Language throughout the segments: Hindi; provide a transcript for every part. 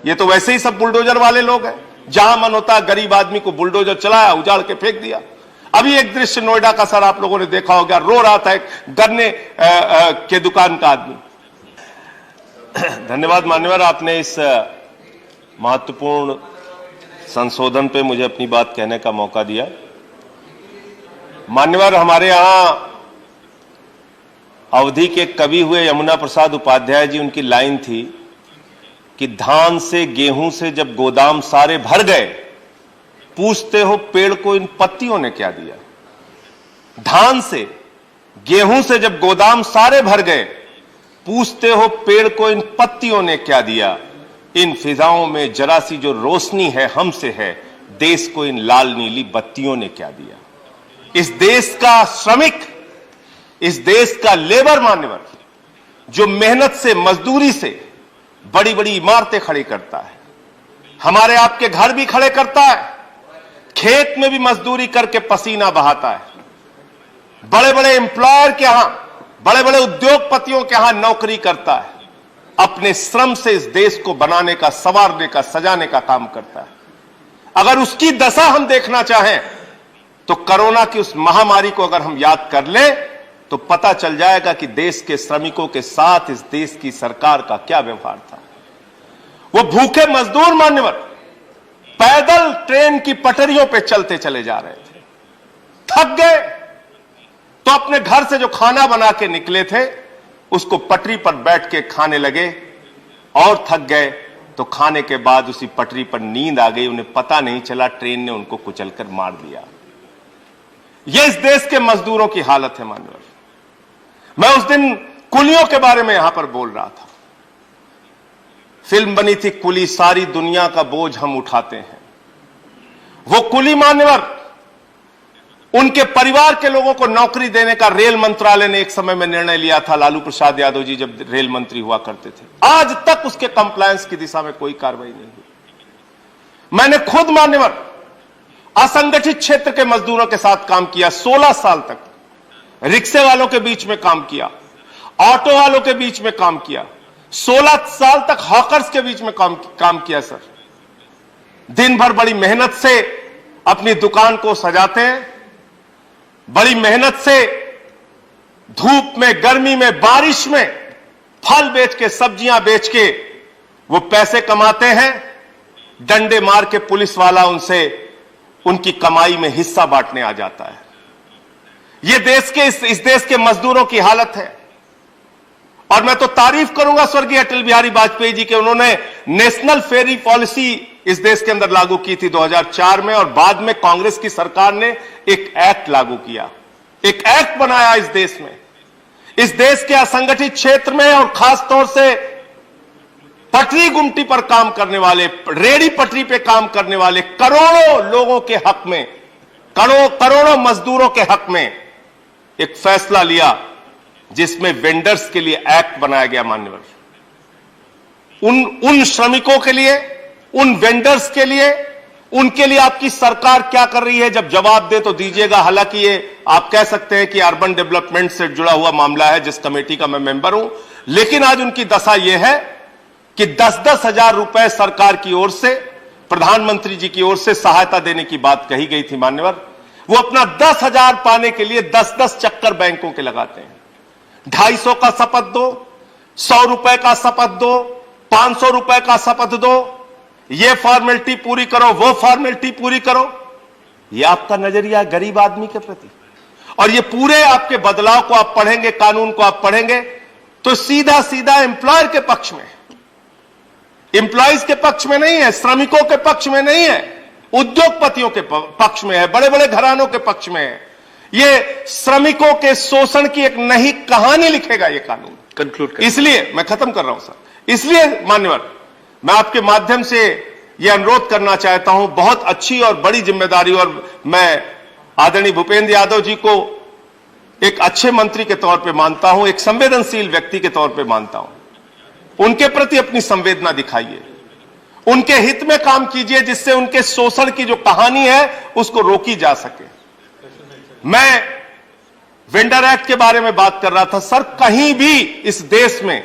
ये तो वैसे ही सब बुलडोजर वाले लोग हैं, जहां मन होता गरीब आदमी को बुलडोजर चलाया, उजाड़ के फेंक दिया। अभी एक दृश्य नोएडा का सर आप लोगों ने देखा होगा, रो रहा था एक गन्ने के दुकान का आदमी। धन्यवाद मान्यवर, आपने इस महत्वपूर्ण संशोधन पे मुझे अपनी बात कहने का मौका दिया। मान्यवर, हमारे यहां अवधि के कवि हुए यमुना प्रसाद उपाध्याय जी, उनकी लाइन थी कि धान से गेहूं से जब गोदाम सारे भर गए, पूछते हो पेड़ को इन पत्तियों ने क्या दिया। धान से गेहूं से जब गोदाम सारे भर गए, पूछते हो पेड़ को इन पत्तियों ने क्या दिया। इन फिजाओं में जरा सी जो रोशनी है हमसे है, देश को इन लाल नीली बत्तियों ने क्या दिया। इस देश का श्रमिक, इस देश का लेबर मान्यवर, जो मेहनत से, मजदूरी से बड़ी बड़ी इमारतें खड़ी करता है, हमारे आपके घर भी खड़े करता है, खेत में भी मजदूरी करके पसीना बहाता है, बड़े बड़े एम्प्लॉयर के यहां, बड़े बड़े उद्योगपतियों के यहां नौकरी करता है, अपने श्रम से इस देश को बनाने का, संवारने का, सजाने का काम करता है। अगर उसकी दशा हम देखना चाहें तो कोरोना की उस महामारी को अगर हम याद कर लें तो पता चल जाएगा कि देश के श्रमिकों के साथ इस देश की सरकार का क्या व्यवहार था। वो भूखे मजदूर मान्यवर पैदल ट्रेन की पटरियों पे चलते चले जा रहे थे, थक गए तो अपने घर से जो खाना बना के निकले थे उसको पटरी पर बैठ के खाने लगे, और थक गए तो खाने के बाद उसी पटरी पर नींद आ गई, उन्हें पता नहीं चला, ट्रेन ने उनको कुचलकर मार दिया। यह इस देश के मजदूरों की हालत है मान्यवर। मैं उस दिन कुलियों के बारे में यहां पर बोल रहा था। फिल्म बनी थी कुली, सारी दुनिया का बोझ हम उठाते हैं। वो कुली मान्यवर, उनके परिवार के लोगों को नौकरी देने का रेल मंत्रालय ने एक समय में निर्णय लिया था, लालू प्रसाद यादव जी जब रेल मंत्री हुआ करते थे। आज तक उसके कंप्लायंस की दिशा में कोई कार्रवाई नहीं हुई। मैंने खुद मान्यवर असंगठित क्षेत्र के मजदूरों के साथ काम किया, 16 साल तक रिक्शे वालों के बीच में काम किया, ऑटो वालों के बीच में काम किया, 16 साल तक हॉकर्स के बीच में काम किया। सर, दिन भर बड़ी मेहनत से अपनी दुकान को सजाते हैं, बड़ी मेहनत से धूप में, गर्मी में, बारिश में फल बेच के, सब्जियां बेच के वो पैसे कमाते हैं। डंडे मार के पुलिस वाला उनसे उनकी कमाई में हिस्सा बांटने आ जाता है। ये देश के इस देश के मजदूरों की हालत है। और मैं तो तारीफ करूंगा स्वर्गीय अटल बिहारी वाजपेयी जी के, उन्होंने नेशनल फेरी पॉलिसी इस देश के अंदर लागू की थी 2004 में, और बाद में कांग्रेस की सरकार ने एक एक्ट लागू किया, एक एक्ट बनाया इस देश में। इस देश के असंगठित क्षेत्र में और खास तौर से पटरी गुमटी पर काम करने वाले, रेडी पटरी पे काम करने वाले करोड़ों लोगों के हक में, करोड़ों मजदूरों के हक में एक फैसला लिया, जिसमें वेंडर्स के लिए एक्ट बनाया गया मान्यवर। उन श्रमिकों के लिए, उन वेंडर्स के लिए, उनके लिए आपकी सरकार क्या कर रही है, जब जवाब दे तो दीजिएगा। हालांकि ये आप कह सकते हैं कि अर्बन डेवलपमेंट से जुड़ा हुआ मामला है, जिस कमेटी का मैं मेंबर हूं, लेकिन आज उनकी दशा यह है कि 10-10 हजार रुपए सरकार की ओर से, प्रधानमंत्री जी की ओर से सहायता देने की बात कही गई थी मान्यवर। वो अपना 10,000 पाने के लिए 10-10 चक्कर बैंकों के लगाते हैं। 250 का शपथ दो, 100 रुपए का शपथ दो, 500 रुपए का शपथ दो, ये फॉर्मेलिटी पूरी करो, वो फॉर्मेलिटी पूरी करो। ये आपका नजरिया है गरीब आदमी के प्रति। और ये पूरे आपके बदलाव को आप पढ़ेंगे, कानून को आप पढ़ेंगे तो सीधा सीधा एम्प्लॉयर के पक्ष में, एम्प्लॉयज के पक्ष में नहीं है, श्रमिकों के पक्ष में नहीं है, उद्योगपतियों के पक्ष में है, बड़े बड़े घरानों के पक्ष में है। ये श्रमिकों के शोषण की एक नई कहानी लिखेगा ये कानून। कंक्लूड इसलिए मैं खत्म कर रहा हूं सर। इसलिए मान्यवर, मैं आपके माध्यम से यह अनुरोध करना चाहता हूं, बहुत अच्छी और बड़ी जिम्मेदारी, और मैं आदरणीय भूपेंद्र यादव जी को एक अच्छे मंत्री के तौर पे मानता हूं, एक संवेदनशील व्यक्ति के तौर पे मानता हूं। उनके प्रति अपनी संवेदना दिखाइए, उनके हित में काम कीजिए, जिससे उनके शोषण की जो कहानी है उसको रोकी जा सके। मैं वेंडर एक्ट के बारे में बात कर रहा था सर। कहीं भी इस देश में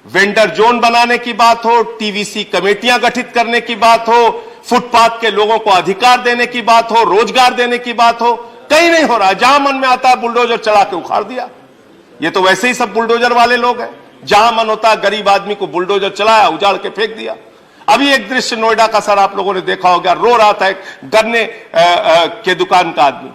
वेंडर जोन बनाने की बात हो, टीवीसी कमेटियां गठित करने की बात हो, फुटपाथ के लोगों को अधिकार देने की बात हो, रोजगार देने की बात हो, कहीं नहीं हो रहा। जहां मन में आता है बुलडोजर चला के उखाड़ दिया। ये तो वैसे ही सब बुलडोजर वाले लोग हैं, जहां मन होता है गरीब आदमी को बुलडोजर चलाया, उजाड़ के फेंक दिया। अभी एक दृश्य नोएडा का सर आप लोगों ने देखा होगा, रो रहा था एक गन्ने के दुकान का आदमी।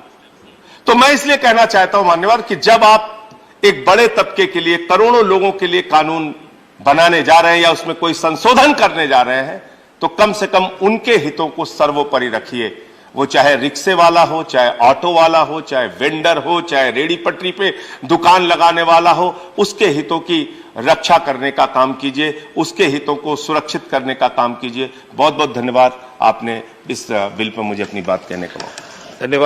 तो मैं इसलिए कहना चाहता हूं मान्यवर कि जब आप एक बड़े तबके के लिए, करोड़ों लोगों के लिए कानून बनाने जा रहे हैं या उसमें कोई संशोधन करने जा रहे हैं, तो कम से कम उनके हितों को सर्वोपरि रखिए। वो चाहे रिक्शे वाला हो, चाहे ऑटो वाला हो, चाहे वेंडर हो, चाहे रेडी पटरी पे दुकान लगाने वाला हो, उसके हितों की रक्षा करने का काम कीजिए, उसके हितों को सुरक्षित करने का काम कीजिए। बहुत बहुत धन्यवाद, आपने इस बिल पर मुझे अपनी बात कहने का मौका। धन्यवाद।